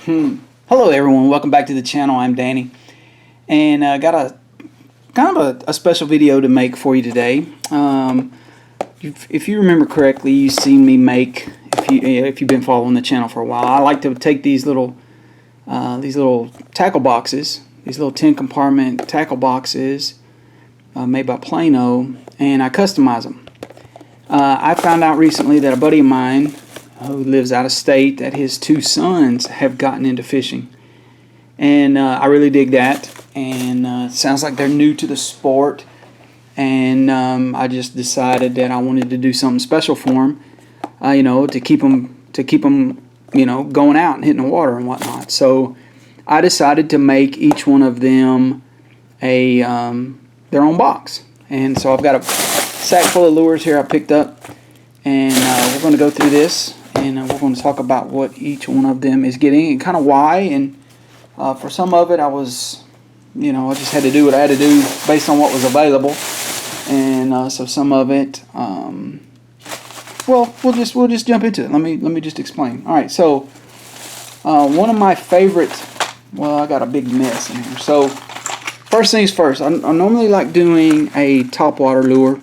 Hello everyone, welcome back to the channel. I'm Danny, and I got a kind of a special video to make for you today. If you remember correctly, you've seen me make, if you've been following the channel for a while, I like to take these little tackle boxes, these little 10 compartment tackle boxes made by Plano, and I customize them. I found out recently that a buddy of mine who lives out of state, that his two sons have gotten into fishing, and I really dig that. And it sounds like they're new to the sport, and I just decided that I wanted to do something special for them, to keep them, going out and hitting the water and whatnot. So I decided to make each one of them a their own box, and so I've got a sack full of lures here I picked up, and we're going to go through this. And we're going to talk about what each one of them is getting and kind of why. And for some of it, I was, I just had to do what I had to do based on what was available. And so some of it, well, we'll just jump into it. Let me just explain. All right. So one of my favorite, well, I got a big mess in here. So first things first, I normally like doing a topwater lure,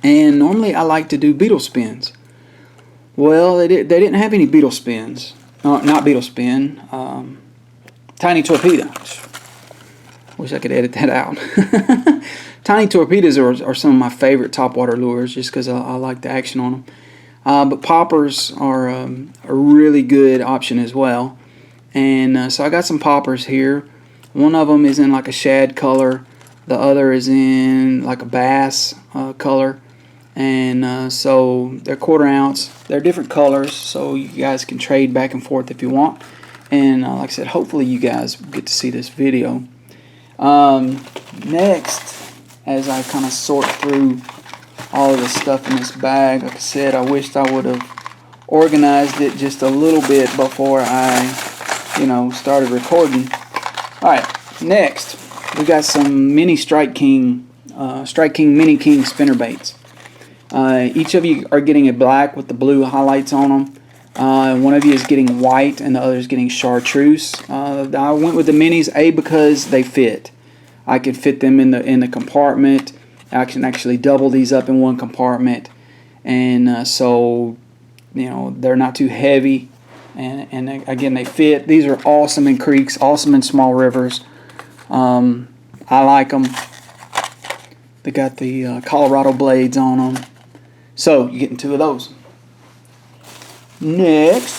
and normally I like to do beetle spins. Well, they didn't have any beetle spins. Not beetle spin. Tiny torpedo. Wish I could edit that out. Tiny torpedoes are some of my favorite topwater lures, just because I like the action on them. But poppers are a really good option as well. And so I got some poppers here. One of them is in like a shad color. The other is in like a bass color. And so they're 1/4 ounce. They're different colors, so you guys can trade back and forth if you want. And like I said, hopefully you guys get to see this video. Next, as I kind of sort through all of the stuff in this bag, like I said, I wished I would have organized it just a little bit before I, started recording. All right, next we got some mini Strike King Mini King spinner baits. Each of you are getting a black with the blue highlights on them. One of you is getting white and the other is getting chartreuse. I went with the minis, because they fit. I can fit them in the compartment. I can actually double these up in one compartment, and so they're not too heavy, and again, they fit. These are awesome in creeks, awesome in small rivers. I like them. They got the Colorado blades on them. So, you're getting 2 of those. Next.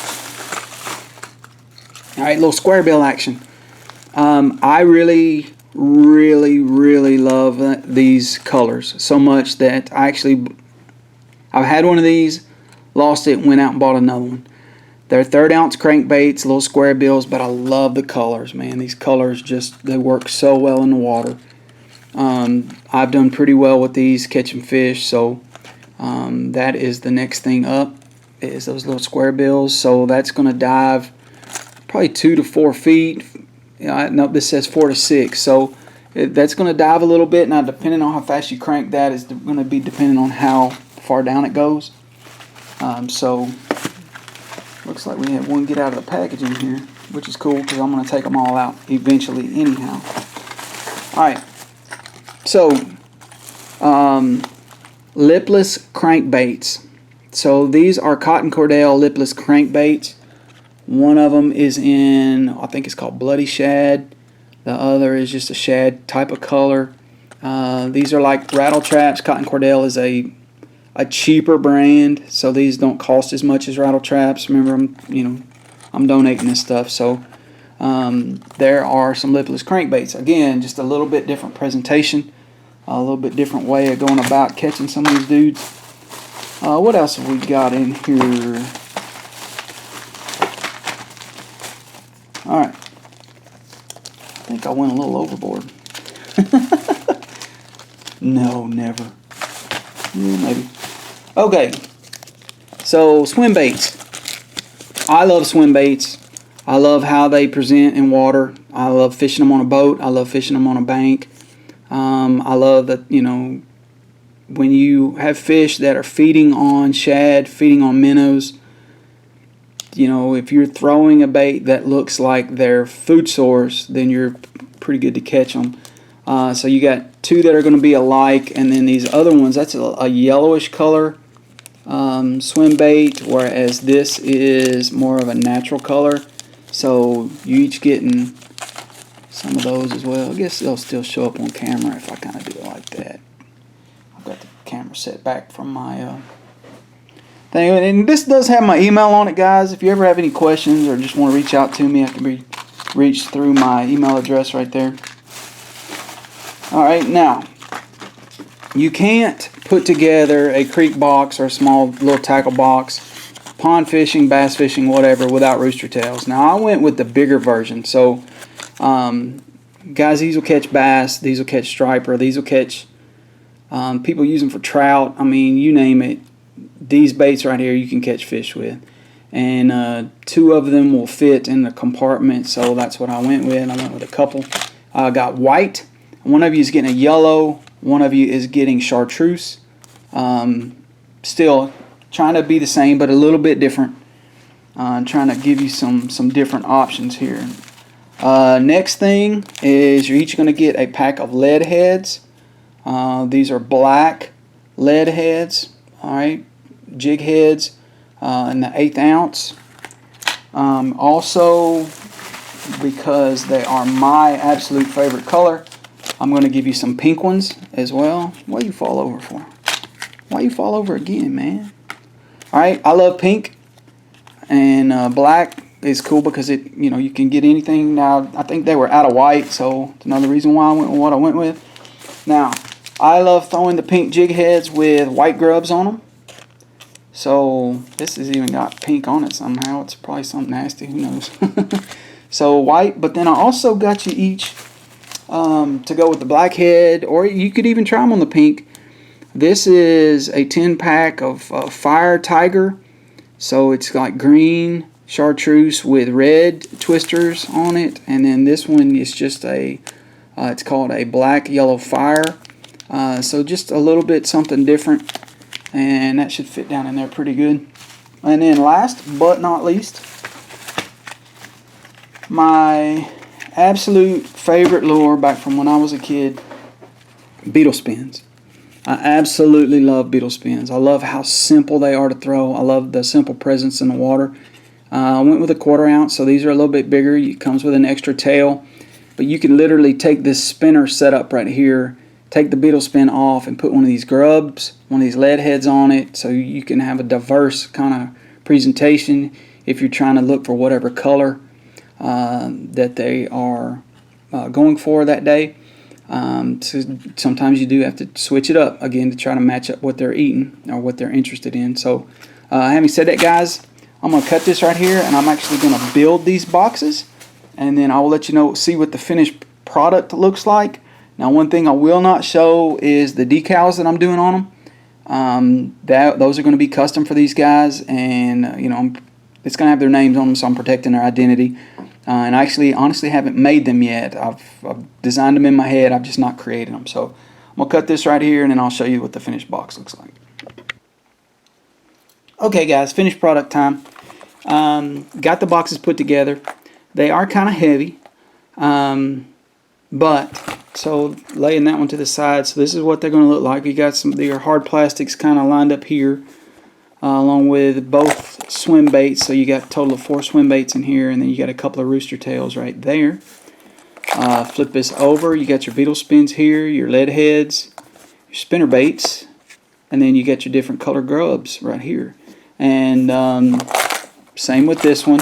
Alright, little square bill action. I really love these colors so much that I've had one of these, lost it, went out and bought another one. They're 1/3 ounce crankbaits, little square bills, but I love the colors, man. These colors they work so well in the water. I've done pretty well with these catching fish, so that is the next thing up, is those little square bills. So that's going to dive probably 2 to 4 feet. No, this says 4 to 6. So that's going to dive a little bit. Now, depending on how fast you crank that is going to be depending on how far down it goes. So looks like we have one get out of the packaging here, which is cool because I'm going to take them all out eventually anyhow. Alright, so lipless crankbaits. So these are Cotton Cordell lipless crankbaits. One of them is in, I think it's called Bloody Shad. The other is just a shad type of color. These are like rattle traps. Cotton Cordell is a cheaper brand, so these don't cost as much as rattle traps. Remember, I'm donating this stuff. So there are some lipless crankbaits. Again, just a little bit different presentation. A little bit different way of going about catching some of these dudes. What else have we got in here? Alright. I think I went a little overboard. No, never. Yeah, maybe. Okay. So, swim baits. I love swim baits. I love how they present in water. I love fishing them on a boat. I love fishing them on a bank. I love that, when you have fish that are feeding on shad, feeding on minnows, you know, if you're throwing a bait that looks like their food source, then you're pretty good to catch them. So you got two that are going to be alike, and then these other ones, that's a yellowish color swim bait, whereas this is more of a natural color. So you each getting some of those as well. I guess they'll still show up on camera if I kind of do it like that. I've got the camera set back from my thing. And this does have my email on it, guys. If you ever have any questions or just want to reach out to me, I can be reached through my email address right there. Alright, now, you can't put together a creek box or a small little tackle box, pond fishing, bass fishing, whatever, without rooster tails. Now, I went with the bigger version. So, guys, these will catch bass, these will catch striper, these will catch, people use them for trout. I mean, you name it. These baits right here you can catch fish with. And two of them will fit in the compartment, so that's what I went with. I went with a couple. I got white. One of you is getting a yellow. One of you is getting chartreuse. Still trying to be the same, but a little bit different. Trying to give you some different options here. Next thing is you're each going to get a pack of lead heads. These are black lead heads. All right, jig heads in the 1/8 ounce. Also, because they are my absolute favorite color, I'm going to give you some pink ones as well. What do you fall over for? Why you fall over again, man? Alright, I love pink. And black is cool because it, you know, you can get anything. Now, I think they were out of white, so it's another reason why I went with what I went with. Now, I love throwing the pink jig heads with white grubs on them. So, this has even got pink on it somehow. It's probably something nasty, who knows. So, white, but then I also got you each to go with the black head, or you could even try them on the pink. This is a 10-pack of Fire Tiger. So it's like green chartreuse with red twisters on it. And then this one is just a, it's called a Black Yellow Fire. So just a little bit something different. And that should fit down in there pretty good. And then last but not least, my absolute favorite lure back from when I was a kid, beetle spins. I absolutely love beetle spins. I love how simple they are to throw. I love the simple presence in the water. I went with a 1/4 ounce, so these are a little bit bigger. It comes with an extra tail. But you can literally take this spinner setup right here, take the beetle spin off, and put one of these grubs, one of these lead heads on it, so you can have a diverse kind of presentation if you're trying to look for whatever color that they are going for that day. So sometimes you do have to switch it up again to try to match up what they're eating or what they're interested in. So having said that, guys, I'm going to cut this right here, and I'm actually going to build these boxes, and then I will let you know, see what the finished product looks like. Now, one thing I will not show is the decals that I'm doing on them. Those are going to be custom for these guys, and you know, it's going to have their names on them, so I'm protecting their identity. And I actually, honestly, haven't made them yet. I've designed them in my head. I've just not created them. So I'm going to cut this right here, and then I'll show you what the finished box looks like. Okay, guys, finished product time. Got the boxes put together. They are kind of heavy. So laying that one to the side. So this is what they're going to look like. You got some of your hard plastics kind of lined up here. Along with both swim baits, so you got a total of 4 swim baits in here, and then you got a couple of rooster tails right there. Flip this over, you got your beetle spins here, your lead heads, your spinner baits, and then you got your different color grubs right here. And same with this one.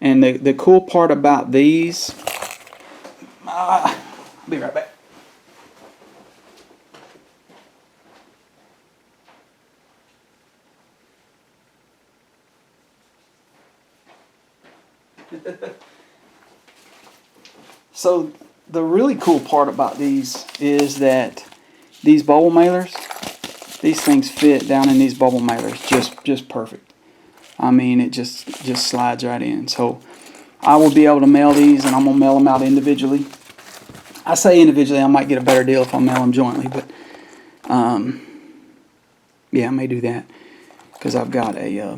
And the cool part about these, I'll be right back. So the really cool part about these is that these bubble mailers, these things fit down in these bubble mailers just perfect. I mean, it just slides right in. So I will be able to mail these, and I'm gonna mail them out individually. I say individually, I might get a better deal if I mail them jointly, but yeah, I may do that because I've got a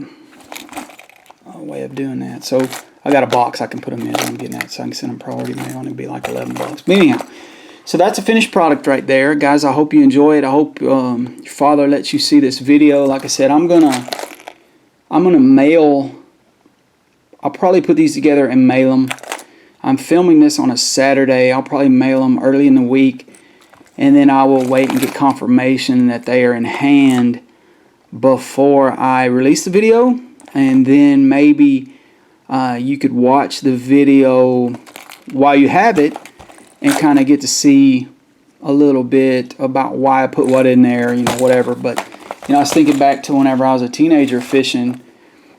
way of doing that. So I got a box I can put them in. I'm getting that, so I can send them priority mail, and it'll be like $11. But anyhow, so that's a finished product right there, guys. I hope you enjoy it. I hope your father lets you see this video. Like I said, I'm gonna mail. I'll probably put these together and mail them. I'm filming this on a Saturday. I'll probably mail them early in the week, and then I will wait and get confirmation that they are in hand before I release the video. And then maybe you could watch the video while you have it and kind of get to see a little bit about why I put what in there, you know, whatever. But, you know, I was thinking back to whenever I was a teenager fishing.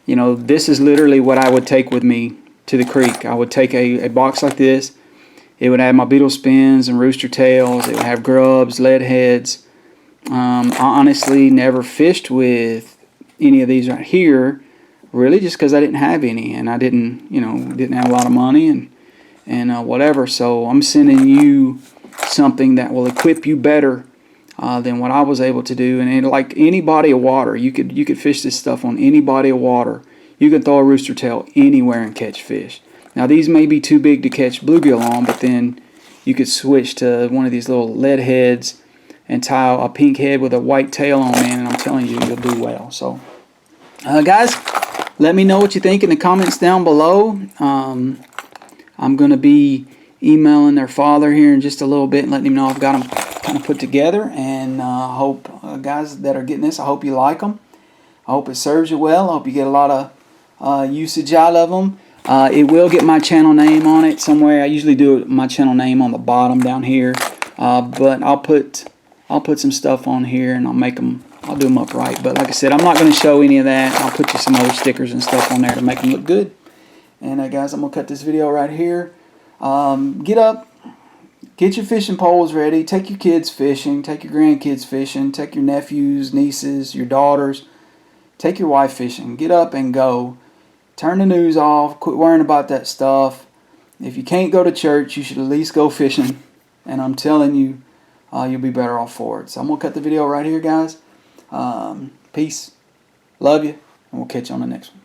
You know, this is literally what I would take with me to the creek. I would take a box like this. It would have my beetle spins and rooster tails. It would have grubs, lead heads. I honestly never fished with any of these right here, really, just because I didn't have any, and I didn't have a lot of money and whatever. So I'm sending you something that will equip you better than what I was able to do. And like any body of water, you could fish this stuff on any body of water. You can throw a rooster tail anywhere and catch fish. Now these may be too big to catch bluegill on, but then you could switch to one of these little lead heads and tie a pink head with a white tail on, man, and I'm telling you, you'll do well. So guys, let me know what you think in the comments down below. I'm going to be emailing their father here in just a little bit and letting him know I've got them kind of put together. And I hope, guys that are getting this, I hope you like them. I hope it serves you well. I hope you get a lot of usage out of them. It will get my channel name on it somewhere. I usually do my channel name on the bottom down here. But I'll put some stuff on here, and I'll do them upright. But like I said, I'm not going to show any of that. I'll put you some other stickers and stuff on there to make them look good. And guys, I'm going to cut this video right here. Get up, get your fishing poles ready, take your kids fishing, take your grandkids fishing, take your nephews, nieces, your daughters, take your wife fishing. Get up and go. Turn the news off, quit worrying about that stuff. If you can't go to church, you should at least go fishing. And I'm telling you, you'll be better off for it. So I'm going to cut the video right here, guys. Peace. Love you. And we'll catch you on the next one.